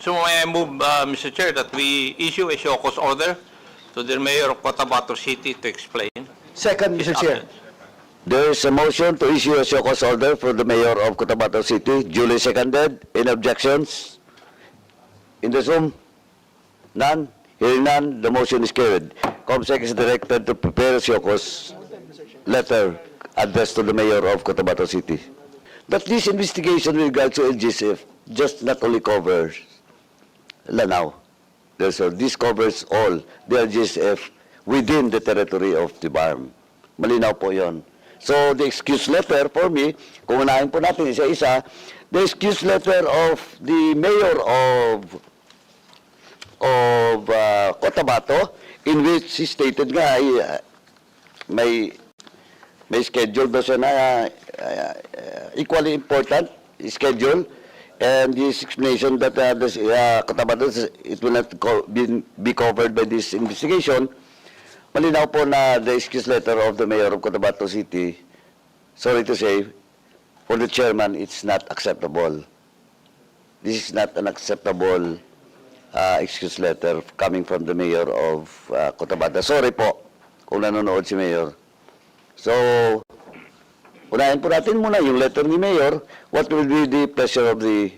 So I move, Mr. Chair, that we issue a show cause order to the Mayor of Cotabato City to explain. Second, his Mr. Chair. absence. There is a motion to issue a show cause order for the Mayor of Cotabato City, duly seconded. Any objections? In the Zoom? None? Hearing none, the motion is carried. COMSEC is directed to prepare a show cause letter addressed to the Mayor of Cotabato City. But this investigation with regard to LGSF just not only covers Lanao. This covers all the LGSF within the territory of the BARMM. Malinaw po yon. So the excuse letter for me, kung unahin po natin isa-isa, the excuse letter of the Mayor of Cotabato, in which he stated nga may schedule daw siya na equally important schedule, and his explanation that Cotabato, it will not be covered by this investigation. Malinaw po na the excuse letter of the Mayor of Cotabato City, sorry to say, for the chairman, it's not acceptable. This is not an acceptable excuse letter coming from the Mayor of Cotabato. Sorry po kung nanonood si Mayor. So, unahin po natin muna yung letter ni Mayor. What will be the pleasure of the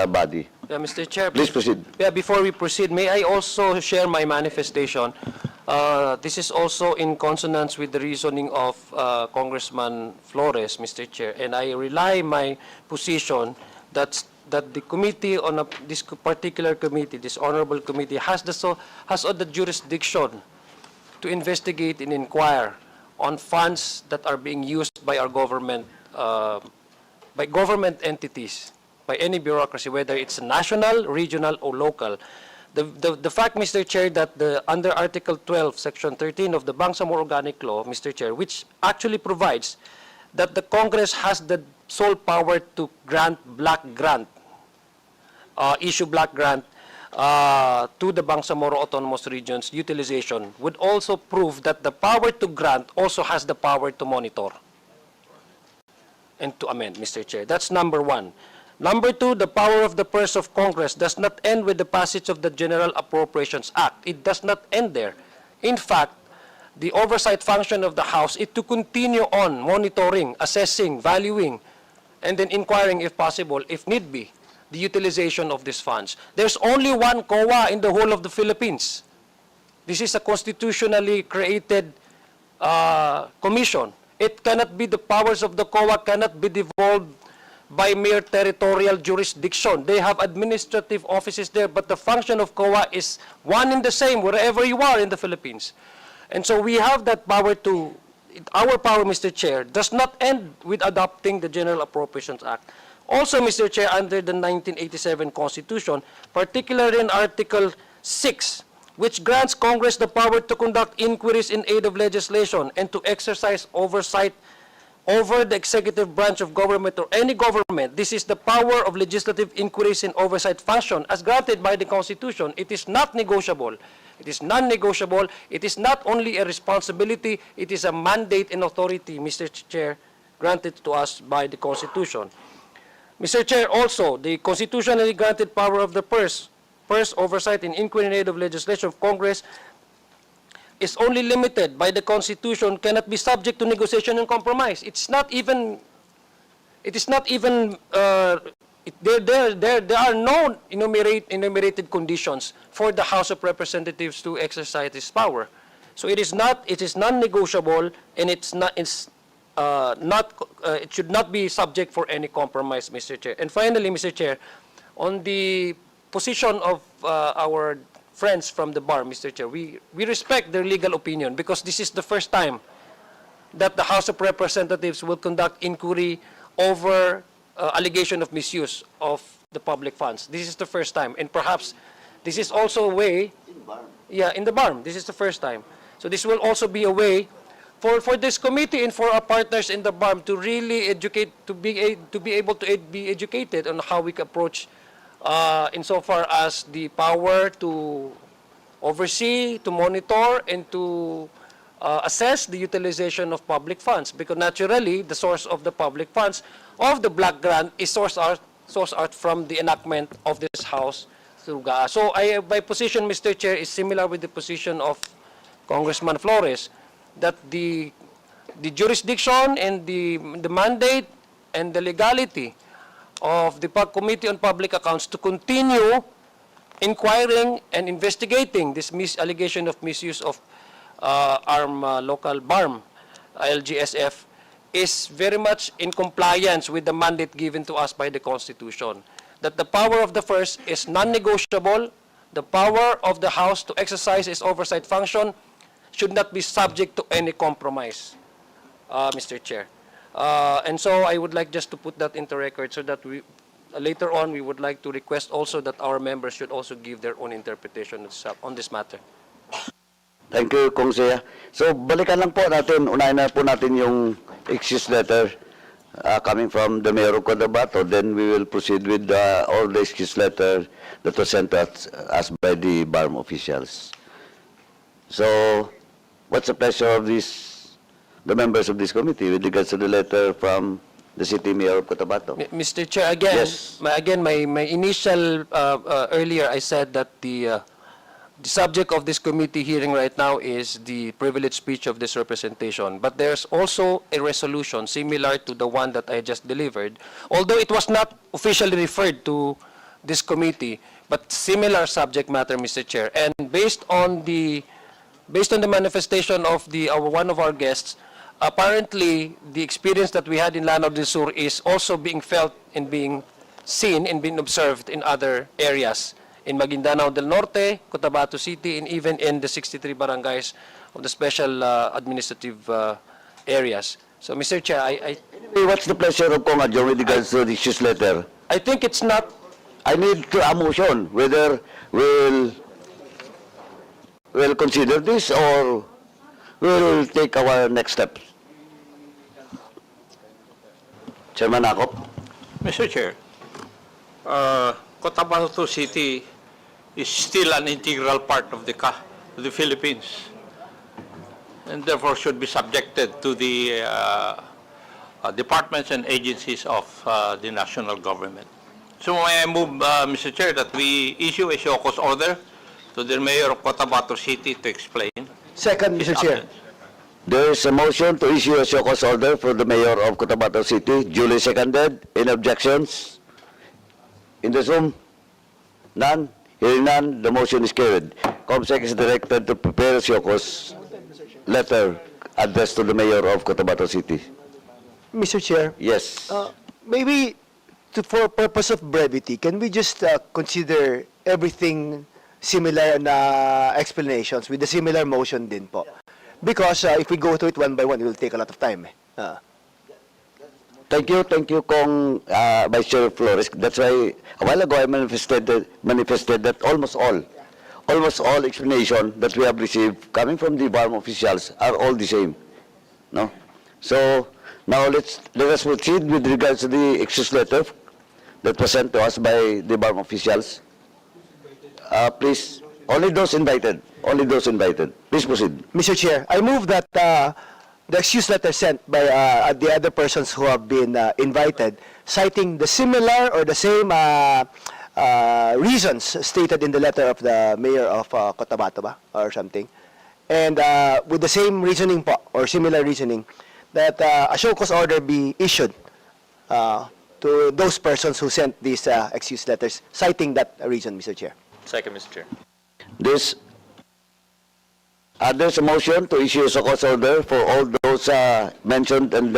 body? Yeah, Mr. Chair, Please proceed. Yeah, before we proceed, may I also share my manifestation? This is also in consonance with the reasoning of Congressman Flores, Mr. Chair, and I rely my position that the committee on this particular committee, this honorable committee, has all the jurisdiction to investigate and inquire on funds that are being used by our government, by government entities, by any bureaucracy, whether it's national, regional, or local. The fact, Mr. Chair, that under Article 12, Section 13 of the Bangsamoro Organic Law, Mr. Chair, which actually provides that the Congress has the sole power to grant black grant, issue black grant to the Bangsamoro Autonomous Region's utilization, would also prove that the power to grant also has the power to monitor and to amend, Mr. Chair. That's number one. Number two, the power of the purse of Congress does not end with the passage of the General Appropriations Act. It does not end there. In fact, the oversight function of the House is to continue on monitoring, assessing, valuing, and then inquiring, if possible, if need be, the utilization of these funds. There's only one COA in the whole of the Philippines. This is a constitutionally created commission. It cannot be, the powers of the COA cannot be devolved by mere territorial jurisdiction. They have administrative offices there, but the function of COA is one and the same wherever you are in the Philippines. And so we have that power to, our power, Mr. Chair, does not end with adopting the General Appropriations Act. Also, Mr. Chair, under the 1987 Constitution, particularly in Article 6, which grants Congress the power to conduct inquiries in aid of legislation and to exercise oversight over the executive branch of government or any government. This is the power of legislative inquiries and oversight function as granted by the Constitution. It is not negotiable. It is non-negotiable. It is not only a responsibility, it is a mandate and authority, Mr. Chair, granted to us by the Constitution. Mr. Chair, also, the constitutionally granted power of the purse oversight and inquiry in aid of legislation of Congress is only limited by the Constitution, cannot be subject to negotiation and compromise. It's not even, there are no enumerated conditions for the House of Representatives to exercise this power. So it is non-negotiable, and it should not be subject for any compromise, Mr. Chair. And finally, Mr. Chair, on the position of our friends from the BARMM, Mr. Chair, we respect their legal opinion because this is the first time that the House of Representatives will conduct inquiry over allegation of misuse of the public funds. This is the first time, and perhaps this is also a way, in the BARMM, this is the first time. So this will also be a way for this committee and for our partners in the BARMM to really educate, to be able to be educated on how we can approach insofar as the power to oversee, to monitor, and to assess the utilization of public funds. Because naturally, the source of the public funds of the black grant is sourced source out from the enactment of this House through GAA. So my position, Mr. Chair, is similar with the position of Congressman Flores, that the jurisdiction and the mandate and the legality of the Committee on Public Accounts to continue inquiring and investigating this allegation of misuse of local BARMM, LGSF, is very much in compliance with the mandate given to us by the Constitution. That the power of the first is non-negotiable, the power of the House to exercise its oversight function should not be subject to any compromise, Mr. Chair. And so I would like just to put that into record so that we, later on, we would like to request also that our members should also give their own interpretation on this matter. Thank you, Kong Zia. So, balikan lang po natin, unahin na po natin yung excuse letter coming from the Mayor of Cotabato. Then we will proceed with all the excuse letter that was sent to us by the BARMM officials. So, what's the pleasure of the members of this committee with regards to the letter from the City Mayor of Cotabato? Mr. Chair, again, Yes. my initial, earlier I said that the subject of this committee hearing right now is the privileged speech of this representation. But there's also a resolution similar to the one that I just delivered, although it was not officially referred to this committee, but similar subject matter, Mr. Chair. And based on the manifestation of one of our guests, apparently the experience that we had in Lanao del Sur is also being felt and being seen and being observed in other areas, in Maguindanao del Norte, Cotabato City, and even in the 63 barangays of the special administrative areas. So, Mr. Chair, Anyway, what's the pleasure of Kong Adiong with regards to the excuse letter? I think it's not. I need a motion whether we'll consider this or we'll take our next step. Chairman Akop. Mr. Chair, Cotabato City is still an integral part of the Philippines, and therefore should be subjected to the departments and agencies of the national government. So may I move, Mr. Chair, that we issue a show cause order to the Mayor of Cotabato City to explain. Second, Mr. Chair. There is a motion to issue a show cause order for the Mayor of Cotabato City, duly seconded. Any objections? In the Zoom? None? Hearing none, the motion is carried. COMSEC is directed to prepare a show cause letter addressed to the Mayor of Cotabato City. Mr. Chair, Yes. maybe for purpose of brevity, can we just consider everything similar na explanations with a similar motion din po? Because if we go to it one by one, it will take a lot of time. Thank you, Kong Vice Chair Flores. That's why a while ago I manifested that almost all explanation that we have received coming from the BARMM officials are all the same. No? So now let us proceed with regards to the excuse letter that was sent to us by the BARMM officials. Please, only those invited. Please proceed. Mr. Chair, I move that the excuse letter sent by the other persons who have been invited, citing the similar or the same reasons stated in the letter of the Mayor of Cotabato ba, or something, and with the same reasoning po, or similar reasoning, that a show cause order be issued to those persons who sent these excuse letters, citing that reason, Mr. Chair. Second, Mr. Chair. There's a motion to issue a show cause order for all those mentioned and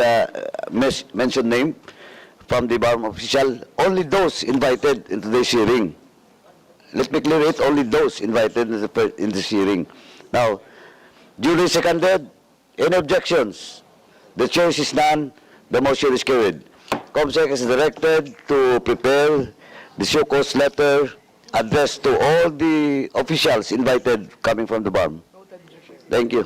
mentioned name from the BARMM official. Only those invited into this hearing. Let me clear it. Only those invited in this hearing. Now, duly seconded. Any objections? The choice is none. The motion is carried. COMSEC is directed to prepare the show cause letter addressed to all the officials invited coming from the BARMM. Thank you.